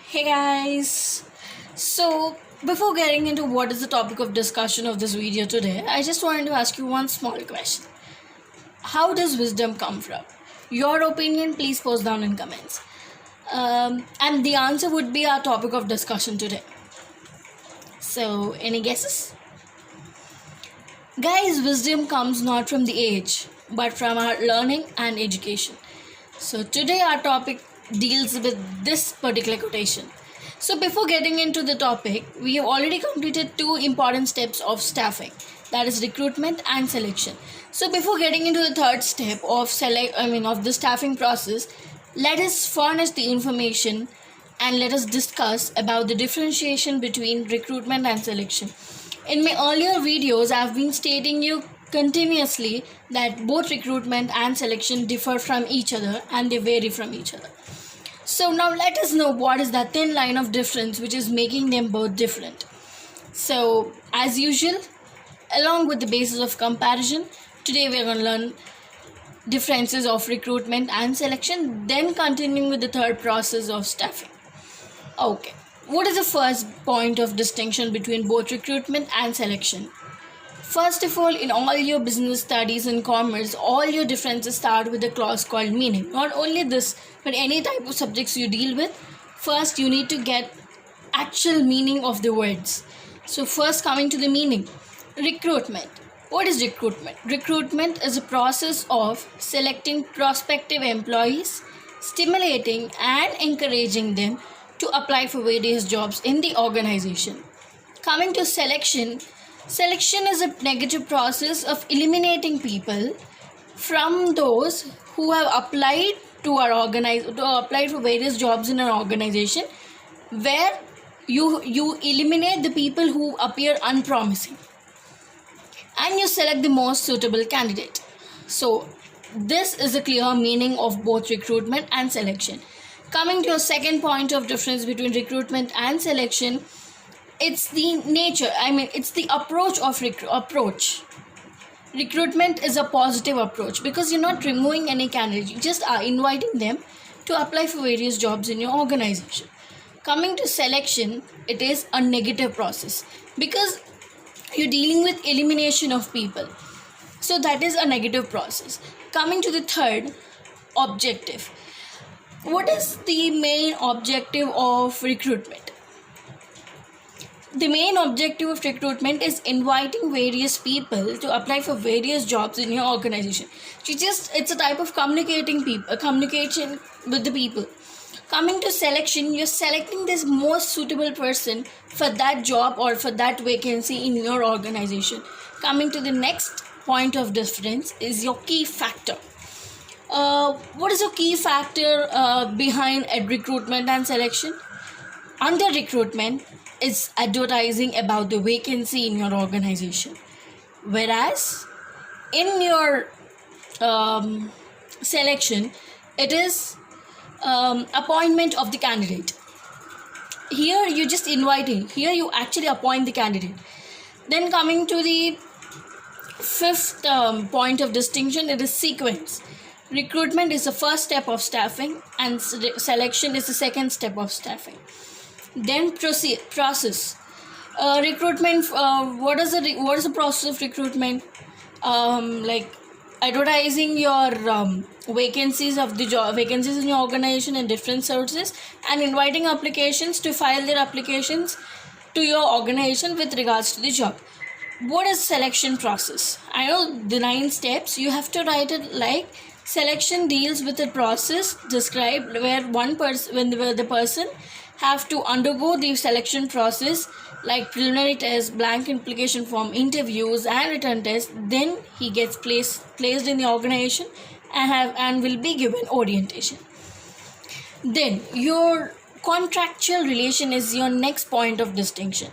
Hey guys. So, before getting into what is the topic of discussion of this video today, I just wanted to ask you one small question. How does wisdom come from? Your opinion, please post down in comments. And the answer would be our topic of discussion today. So, any guesses? Guys, wisdom comes not from the age, but from our learning and education. So, today our topic deals with this particular quotation. So, before getting into the topic, we have already completed two important steps of staffing, that is recruitment and selection. So, before getting into the third step of of the staffing process, let us furnish the information and let us discuss about the differentiation between recruitment and selection. In my earlier videos, I've been stating you continuously that both recruitment and selection differ from each other and they vary from each other. So now let us know what is that thin line of difference which is making them both different. So as usual, along with the basis of comparison, today we are going to learn differences of recruitment and selection, then continuing with the third process of staffing. Okay, what is the first point of distinction between both recruitment and selection? First of all, in all your business studies and commerce, all your differences start with a clause called meaning. Not only this, but any type of subjects you deal with, first you need to get actual meaning of the words. So first coming to the meaning. Recruitment. What is recruitment? Recruitment is a process of selecting prospective employees, stimulating and encouraging them to apply for various jobs in the organization. Coming to selection, selection is a negative process of eliminating people from those who have applied to apply for various jobs in an organization, where you eliminate the people who appear unpromising and you select the most suitable candidate. So this is a clear meaning of both recruitment and selection. Coming to a second point of difference between recruitment and selection, it's the nature, it's the approach of approach. Recruitment is a positive approach because you're not removing any candidate, you just are inviting them to apply for various jobs in your organization. Coming to selection, it is a negative process because you're dealing with elimination of people. So that is a negative process. Coming to the third, objective. What is the main objective of recruitment? The main objective of recruitment is inviting various people to apply for various jobs in your organization. It's a type of communication with the people. Coming to selection, you're selecting this most suitable person for that job or for that vacancy in your organization. Coming to the next point of difference is your key factor. What is your key factor behind recruitment and selection? Under recruitment, it's advertising about the vacancy in your organization, whereas in your selection, it is appointment of the candidate. Here you just inviting, here you actually appoint the candidate. Then coming to the fifth point of distinction, it is sequence. Recruitment is the first step of staffing and selection is the second step of staffing. Then process. Recruitment. What is the process of recruitment? Like advertising your vacancies in your organization and different sources, and inviting applications to file their applications to your organization with regards to the job. What is selection process? I know the 9 steps. You have to write it like selection deals with a process described where the person have to undergo the selection process like preliminary test, blank application form, interviews and written test. Then he gets placed in the organization and will be given orientation. Then your contractual relation is your next point of distinction.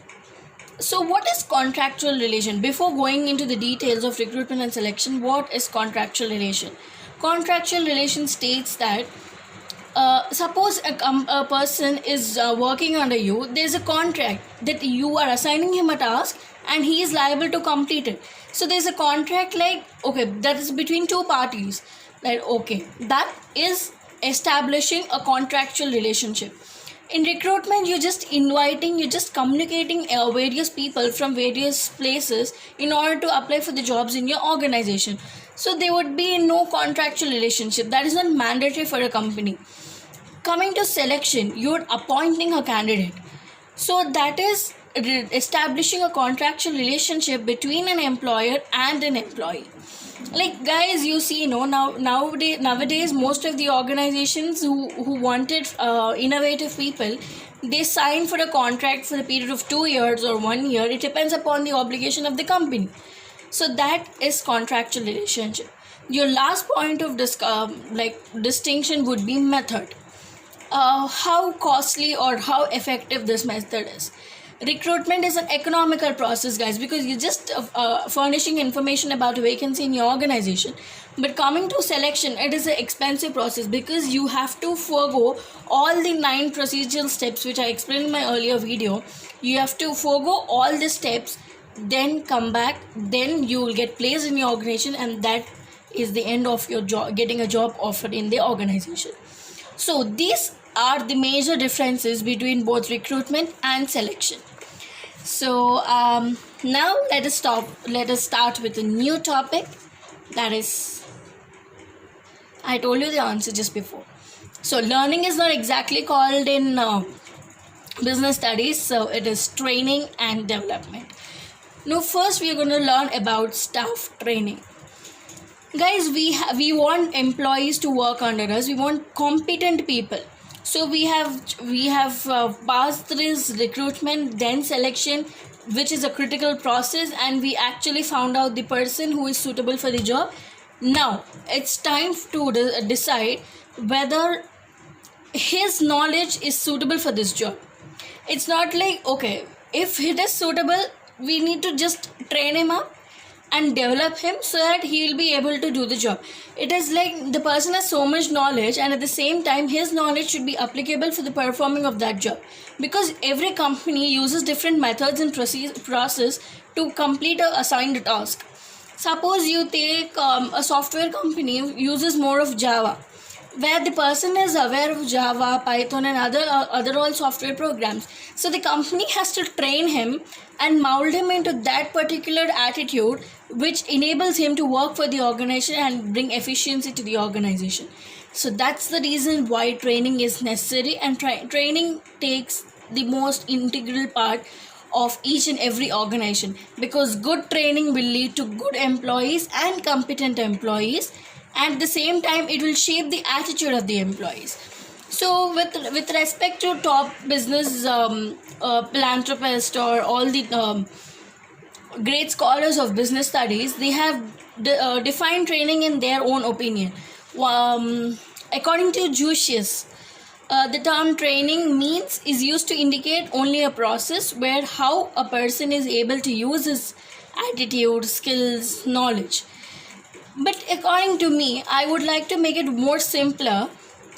So what is contractual relation? Before going into the details of recruitment and selection, what is contractual relation? Contractual relation states that suppose a person is working under you, there's a contract that you are assigning him a task and he is liable to complete it. So there's a contract that is between two parties. That is establishing a contractual relationship. In recruitment, you're just inviting, you're just communicating various people from various places in order to apply for the jobs in your organization. So there would be no contractual relationship. That is not mandatory for a company. Coming to selection, you're appointing a candidate. So that is establishing a contractual relationship between an employer and an employee. Like guys, you see, nowadays most of the organizations who wanted innovative people, they sign for a contract for the period of 2 years or 1 year. It depends upon the obligation of the company. So that is contractual relationship. Your last point of distinction would be method. How costly or how effective this method is. Recruitment is an economical process, guys, because you're just furnishing information about a vacancy in your organization. But coming to selection, it is an expensive process because you have to forego all the 9 procedural steps which I explained in my earlier video. You have to forego all the steps, then come back, then you will get placed in your organization, and that is the end of your job, getting a job offered in the organization. So these are the major differences between both recruitment and selection. So now let us start with a new topic. That is, I told you the answer just before. So learning is not exactly called in business studies, so it is training and development. Now first we are going to learn about staff training. Guys, we want employees to work under us. We want competent people. So we have passed this recruitment, then selection, which is a critical process, and we actually found out the person who is suitable for the job. Now it's time to decide whether his knowledge is suitable for this job. It's not like, okay, if it is suitable, we need to just train him up and develop him so that he will be able to do the job. It is like the person has so much knowledge, and at the same time his knowledge should be applicable for the performing of that job, because every company uses different methods and process to complete a assigned task. Suppose you take a software company uses more of Java, where the person is aware of Java, Python, and other all software programs. So the company has to train him and mold him into that particular attitude, which enables him to work for the organization and bring efficiency to the organization. So that's the reason why training is necessary, and training takes the most integral part of each and every organization, because good training will lead to good employees and competent employees. At the same time, it will shape the attitude of the employees. So with respect to top business philanthropists or all the great scholars of business studies, they have defined training in their own opinion. According to Jusius, the term training is used to indicate only a process where how a person is able to use his attitude, skills, knowledge. But according to me, I would like to make it more simpler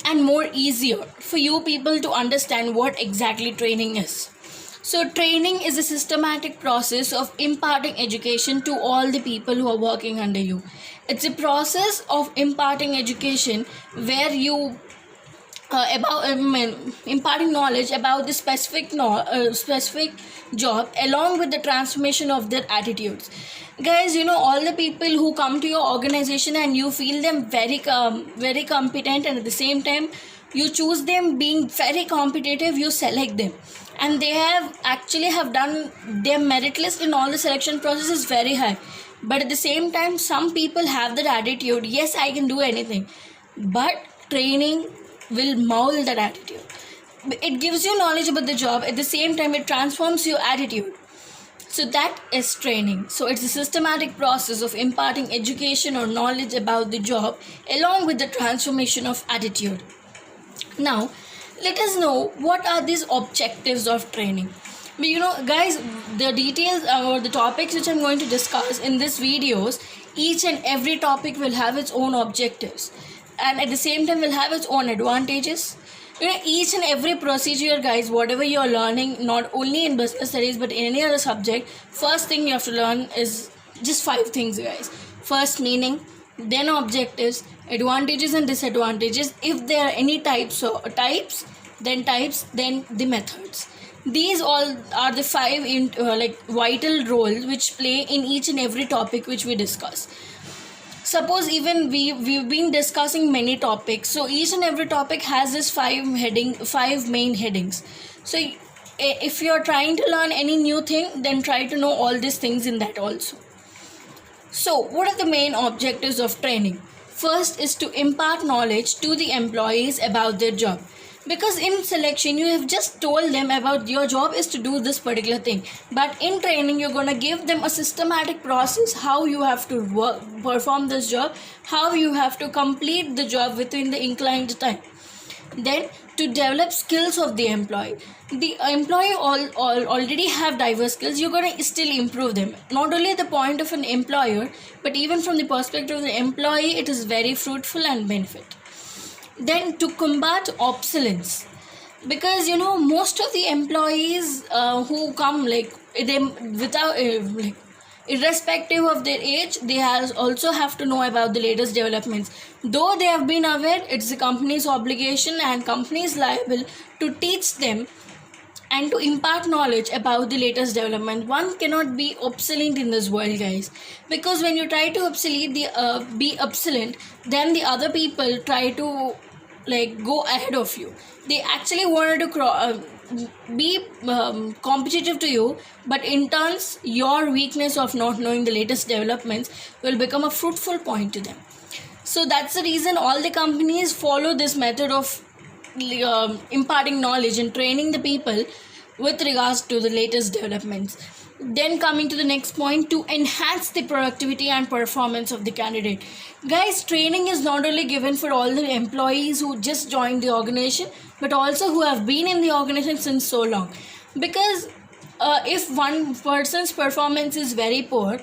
and more easier for you people to understand what exactly training is. So training is a systematic process of imparting education to all the people who are working under you. It's a process of imparting education where you imparting knowledge about the specific job, along with the transformation of their attitudes. Guys, all the people who come to your organization and you feel them very competent, and at the same time you choose them being very competitive, you select them, and they have done their merit list in all the selection process is very high. But at the same time, some people have that attitude, yes, I can do anything, but training will mold that attitude. It gives you knowledge about the job, at the same time it transforms your attitude. So that is training. So it's a systematic process of imparting education or knowledge about the job along with the transformation of attitude. Now let us know what are these objectives of training. But guys, the details or the topics which I'm going to discuss in this videos, each and every topic will have its own objectives, and at the same time will have its own advantages. Each and every procedure, guys, whatever you're learning, not only in business studies but in any other subject, first thing you have to learn is just 5 things, guys. First, meaning, then objectives, advantages and disadvantages. If there are any types, then types, then the methods. These all are the five vital roles which play in each and every topic which we discuss. Suppose even we've been discussing many topics, so each and every topic has this five main headings. So if you're trying to learn any new thing, then try to know all these things in that also. So what are the main objectives of training? First is to impart knowledge to the employees about their job, because in selection you have just told them about your job is to do this particular thing, but in training you're going to give them a systematic process how you have to perform this job, how you have to complete the job within the inclined time. Then to develop skills of the employee. The employee already have diverse skills, you're going to still improve them, not only at the point of an employer but even from the perspective of the employee. It is very fruitful and benefit. Then to combat obsolescence, because most of the employees who come they without irrespective of their age, they also have to know about the latest developments. Though they have been aware, it's the company's obligation and company is liable to teach them and to impart knowledge about the latest development. One cannot be obsolete in this world, guys, because when you try to be obsolete, then the other people try to go ahead of you. They actually wanted to be competitive to you, but in turns your weakness of not knowing the latest developments will become a fruitful point to them. So that's the reason all the companies follow this method of imparting knowledge and training the people with regards to the latest developments. Then coming to the next point, to enhance the productivity and performance of the candidate. Guys, training is not only given for all the employees who just joined the organization, but also who have been in the organization since so long. Because if one person's performance is very poor,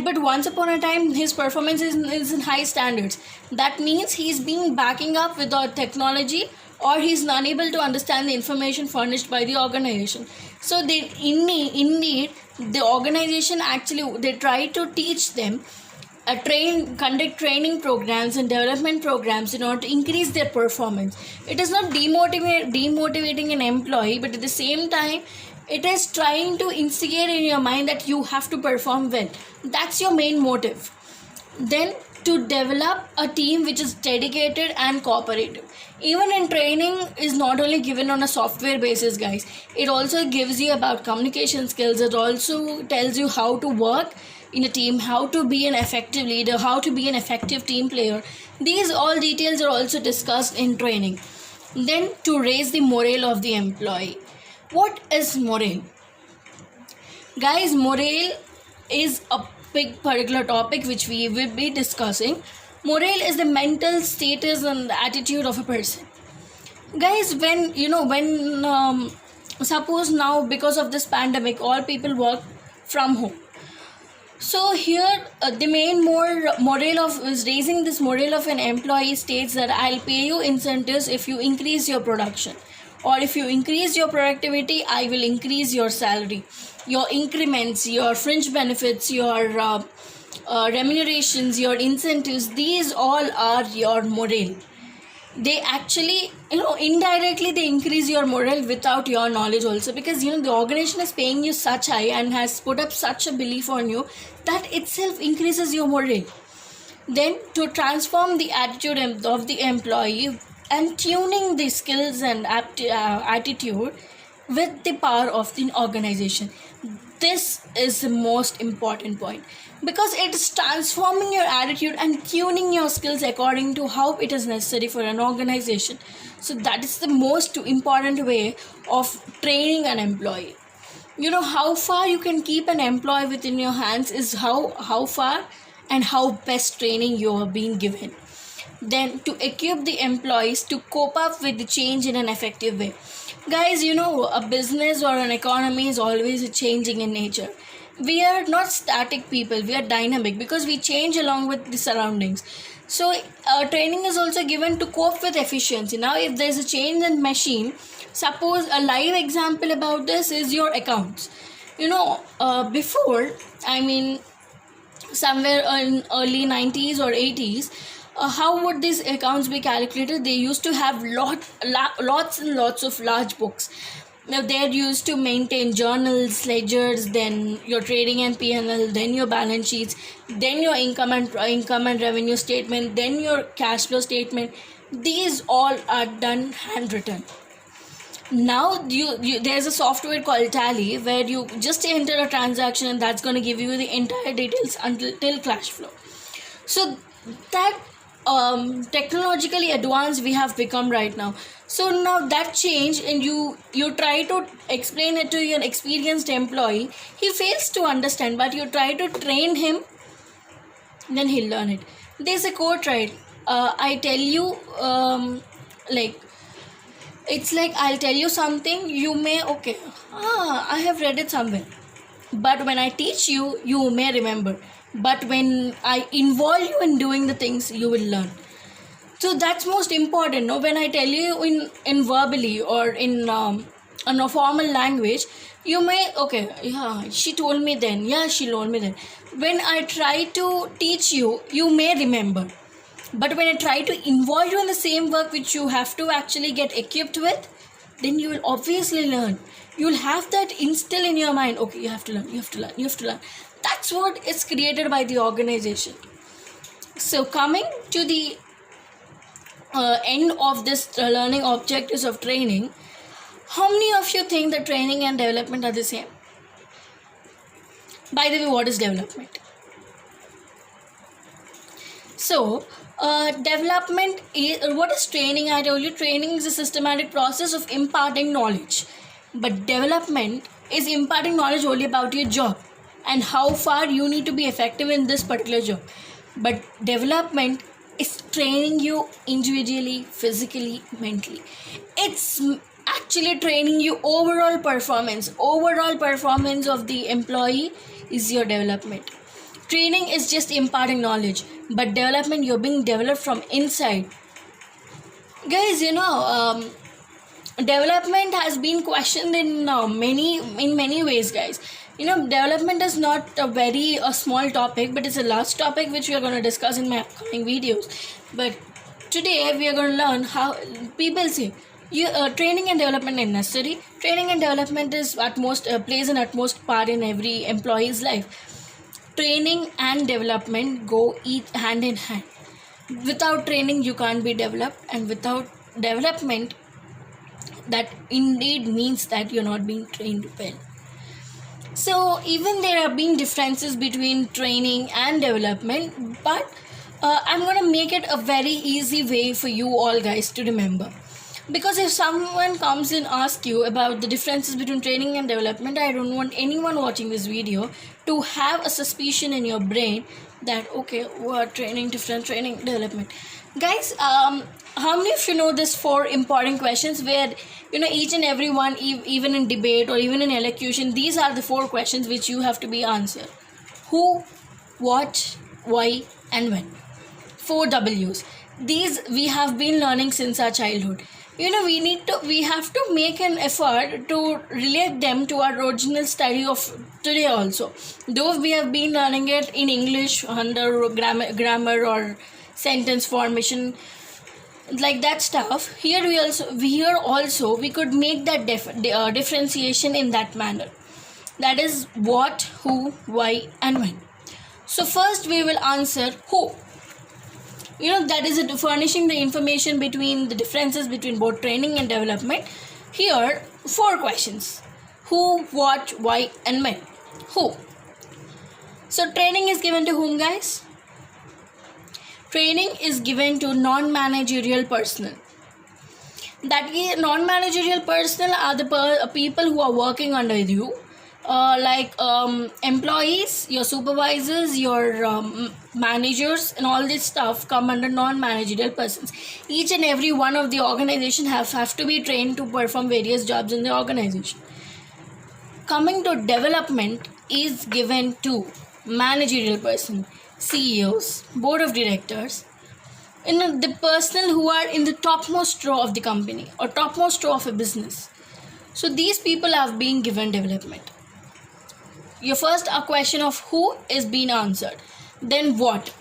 but once upon a time his performance is in high standards, that means he's being backing up with our technology, or he's unable to understand the information furnished by the organization. So they indeed the organization actually they try to teach them conduct training programs and development programs in order to increase their performance. It is not demotivating an employee, but at the same time it is trying to instigate in your mind that you have to perform well. That's your main motive. Then to develop a team which is dedicated and cooperative. Even in training is not only given on a software basis, guys. It also gives you about communication skills. It also tells you how to work in a team, how to be an effective leader, how to be an effective team player. These all details are also discussed in training. Then to raise the morale of the employee. What is morale? Guys, morale is a big particular topic which we will be discussing. Morale is the mental status and the attitude of a person. Guys, when suppose now because of this pandemic all people work from home. So here the main morale of is raising this morale of an employee states that I'll pay you incentives if you increase your production, or if you increase your productivity I will increase your salary, your increments, your fringe benefits, your remunerations, your incentives. These all are your morale. They actually indirectly they increase your morale without your knowledge also, because the organization is paying you such high and has put up such a belief on you that itself increases your morale. Then to transform the attitude of the employee and tuning the skills and attitude with the power of the organization. This is the most important point, because it is transforming your attitude and tuning your skills according to how it is necessary for an organization. So that is the most important way of training an employee. How far you can keep an employee within your hands is how far and how best training you are being given. Then to equip the employees to cope up with the change in an effective way. Guys, a business or an economy is always changing in nature. We are not static people, we are dynamic because we change along with the surroundings. So training is also given to cope with efficiency. Now if there is a change in machine, suppose a live example about this is your accounts. Before, somewhere in early 90s or 80s, How would these accounts be calculated? They used to have lots and lots of large books. Now they're used to maintain journals, ledgers, then your trading and P&L, then your balance sheets, then your income and revenue statement, then your cash flow statement. These all are done handwritten. Now there's a software called Tally where you just enter a transaction and that's going to give you the entire details until till cash flow. So that technologically advanced we have become right now. So now that change, and you try to explain it to an experienced employee, he fails to understand, but you try to train him, then he'll learn it. There's a quote, right? I tell you, like, it's like I'll tell you something, you may, okay, I have read it somewhere, but when I teach you, you may remember, but when I involve you in doing the things, you will learn. So that's most important, no? When I tell you in verbally or in a formal language, you may, okay, yeah, she told me then, yeah, she told me then. When I try to teach you, you may remember, but when I try to involve you in the same work which you have to actually get equipped with, then you will obviously learn. You will have that instill in your mind, okay, you have to learn, you have to learn, you have to learn. That's what is created by the organization. So coming to the end of this learning objectives of training, how many of you think that training and development are the same? By the way, what is development? So development is, what is training? I told you training is a systematic process of imparting knowledge, but development is imparting knowledge only about your job and how far you need to be effective in this particular job. But development is training you individually, physically, mentally. It's actually training you overall performance of the employee is your development. Training is just imparting knowledge, but development, you're being developed from inside. Guys, development has been questioned in many ways, guys. Development is not a small topic, but it's a large topic which we are going to discuss in my upcoming videos. But today we are going to learn how people say training and development is necessary. Training and development is plays an utmost part in every employee's life. Training and development go each hand in hand. Without training, you can't be developed, and without development, that indeed means that you're not being trained well. So even there have been differences between training and development, but I'm going to make it a very easy way for you all guys to remember. Because if someone comes and asks you about the differences between training and development, I don't want anyone watching this video to have a suspicion in your brain that, okay, what training, different training, development. Guys, how many of you know this 4 important questions where, each and every one, even in debate or even in elocution, these are the 4 questions which you have to be answered. Who, what, why, and when. 4 W's. These we have been learning since our childhood. We have to make an effort to relate them to our original study of today also. Though we have been learning it in English under grammar or sentence formation, like that stuff, here also we could make that differentiation in that manner. That is what, who, why, and when. So first we will answer who. That is furnishing the information between the differences between both training and development. Here 4 questions: who, what, why, and when. Who. So training is given to whom, guys? Training is given to non-managerial personnel. That is, non-managerial personnel are the people who are working under you, like employees, your supervisors, your managers, and all this stuff come under non-managerial persons. Each and every one of the organization have to be trained to perform various jobs in the organization. Coming to development is given to managerial person, CEOs, board of directors, the personnel who are in the topmost row of the company or topmost row of a business. So these people have been given development. Your first question of who is being answered. Then what?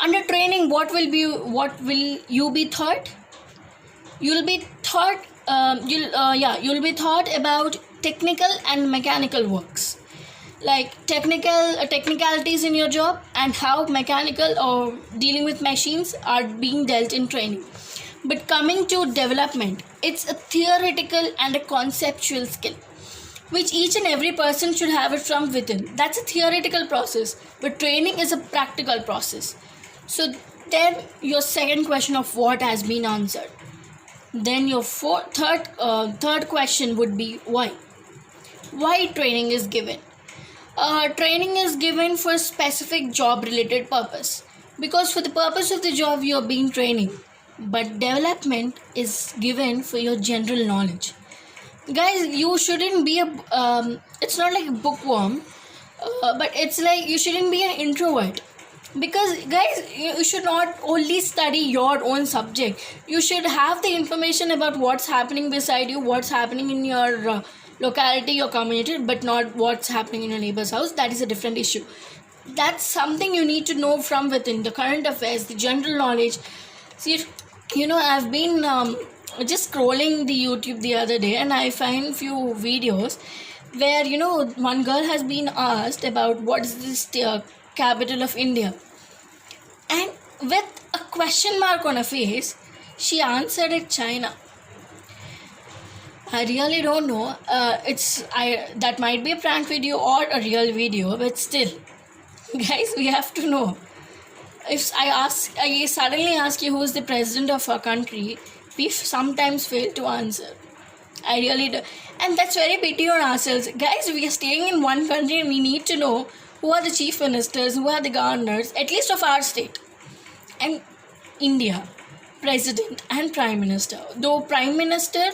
Under training, what will you be taught? You'll be taught you'll be taught about technical and mechanical works, like technicalities in your job, and how mechanical or dealing with machines are being dealt in training. But coming to development, it's a theoretical and a conceptual skill which each and every person should have it from within. That's a theoretical process, but training is a practical process. So then your second question of what has been answered. Then your third question would be why. Why training is given? Training is given for specific job related purpose, because for the purpose of the job you are being training, but development is given for your general knowledge. Guys, you shouldn't be a it's not like a bookworm, but it's like you shouldn't be an introvert, because guys, you should not only study your own subject. You should have the information about what's happening beside you, what's happening in your locality, your community, but not what's happening in your neighbor's house. That is a different issue. That's something you need to know from within, the current affairs, the general knowledge. See, I've been just scrolling the YouTube the other day, and I find few videos where one girl has been asked about what is this capital of India, and with a question mark on her face, she answered it China. I really don't know. That might be a prank video or a real video, but still, guys, we have to know. If I suddenly ask you who is the president of our country, we sometimes fail to answer. I really do, and that's very pity on ourselves, guys. We are staying in one country, and we need to know who are the chief ministers, who are the governors, at least of our state. And India, president and prime minister. Though prime minister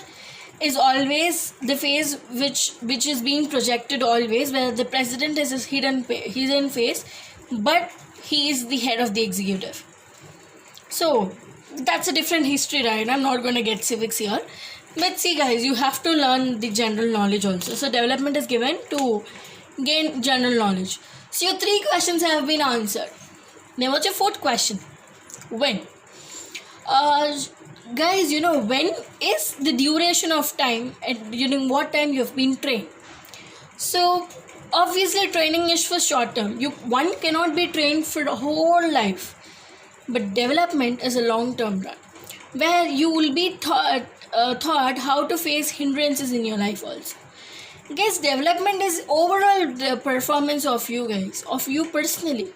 is always the face which is being projected always, where the president is his hidden face, but he is the head of the executive. So that's a different history, right? I'm not going to get civics here. But see, guys, you have to learn the general knowledge also. So development is given to gain general knowledge. So your 3 questions have been answered. Now what's your 4th question? When? Guys, when is the duration of time and during what time you have been trained? So obviously training is for short term. One cannot be trained for the whole life. But development is a long term run, where you will be taught how to face hindrances in your life also. Guys, development is overall the performance of you guys, of you personally.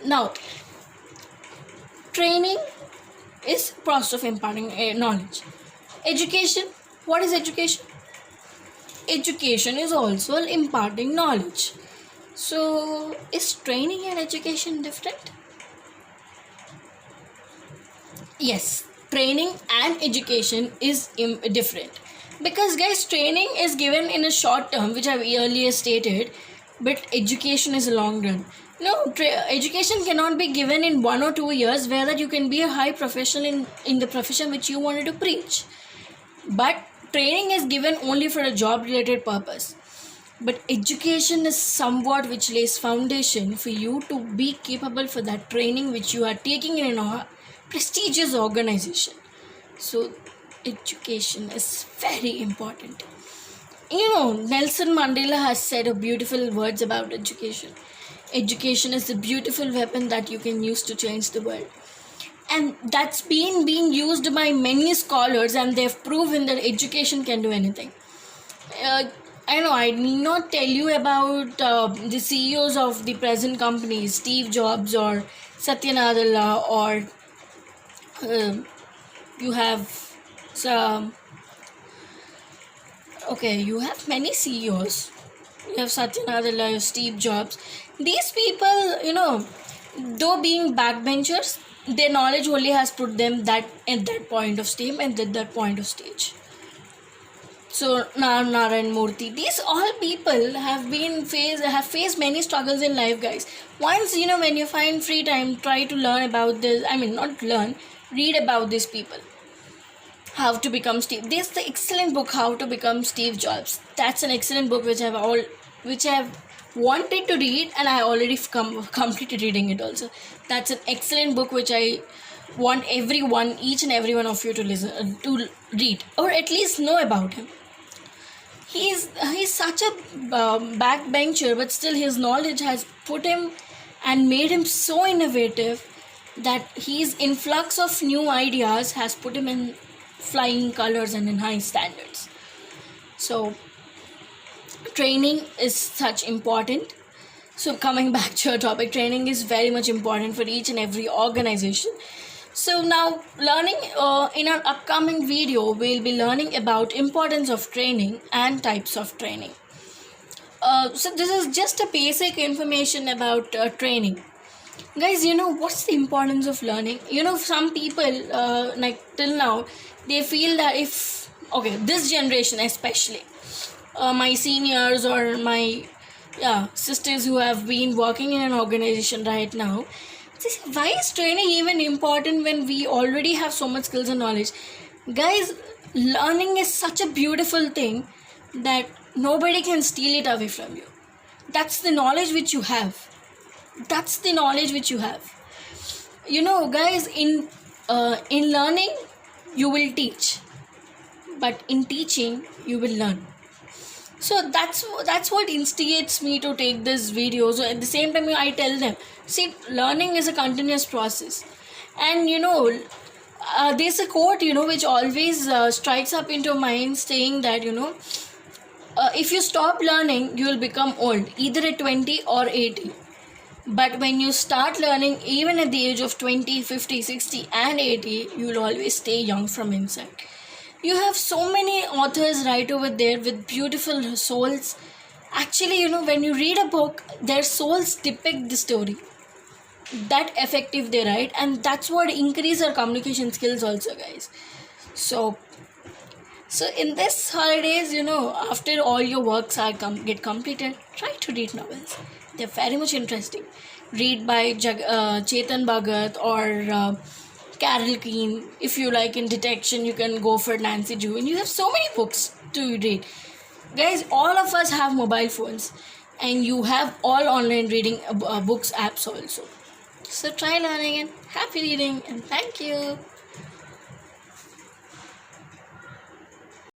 Now, training is process of imparting knowledge. Education, what is education? Education is also imparting knowledge. So, is training and education different? Yes, training and education is different, because guys, training is given in a short term, which I've earlier stated, but education is a long run. Education cannot be given in 1 or 2 years, where that you can be a high professional in the profession which you wanted to preach. But training is given only for a job related purpose. But education is somewhat which lays foundation for you to be capable for that training which you are taking in a prestigious organization. So education is very important. Nelson Mandela has said a beautiful words about education. Education is the beautiful weapon that you can use to change the world. And that's been being used by many scholars, and they've proven that education can do anything. I need not tell you about the CEOs of the present companies, Steve Jobs or Satya Nadella, or you have some. Okay, you have many CEOs. You have Satya Nadella, you have Steve Jobs. These people, though being backbenchers, their knowledge only has put them at that point of stage and at that point of stage. So Narayan Murthy, these all people have faced many struggles in life, guys. Once when you find free time, try to learn about this. Not learn, read about these people. How to become Steve. This is the excellent book, How to Become Steve Jobs. That's an excellent book which I've wanted to read, and I already completed reading it also. That's an excellent book which I want everyone, each and every one of you to listen to read, or at least know about him. He's such a backbencher, but still his knowledge has put him and made him so innovative that his influx of new ideas has put him in flying colors and in high standards. So training is such important. So coming back to your topic, training is very much important for each and every organization. So now learning in our upcoming video, we'll be learning about importance of training and types of training. So this is just a basic information about training. Guys, what's the importance of learning? Some people like till now, they feel that this generation especially, my seniors or my sisters who have been working in an organization right now, they say, why is training even important when we already have so much skills and knowledge? Guys, learning is such a beautiful thing that nobody can steal it away from you. That's the knowledge which you have. Guys, in learning you will teach, but in teaching you will learn. So that's what instigates me to take this video. So at the same time, I tell them, see, learning is a continuous process. And there's a quote which always strikes up into mind, saying that if you stop learning, you will become old, either at 20 or 80. But when you start learning, even at the age of 20, 50, 60 and 80, you will always stay young from inside. You have so many authors right over there with beautiful souls. Actually, when you read a book, their souls depict the story. That effective they write, and that's what increase our communication skills also, guys. So in this holidays, after all your works are get completed, try to read novels. They're very much interesting. Read by Chetan Bhagat or Carol Keen. If you like in detection, you can go for Nancy Drew. And you have so many books to read. Guys, all of us have mobile phones. And you have all online reading books apps also. So try learning and happy reading. And thank you.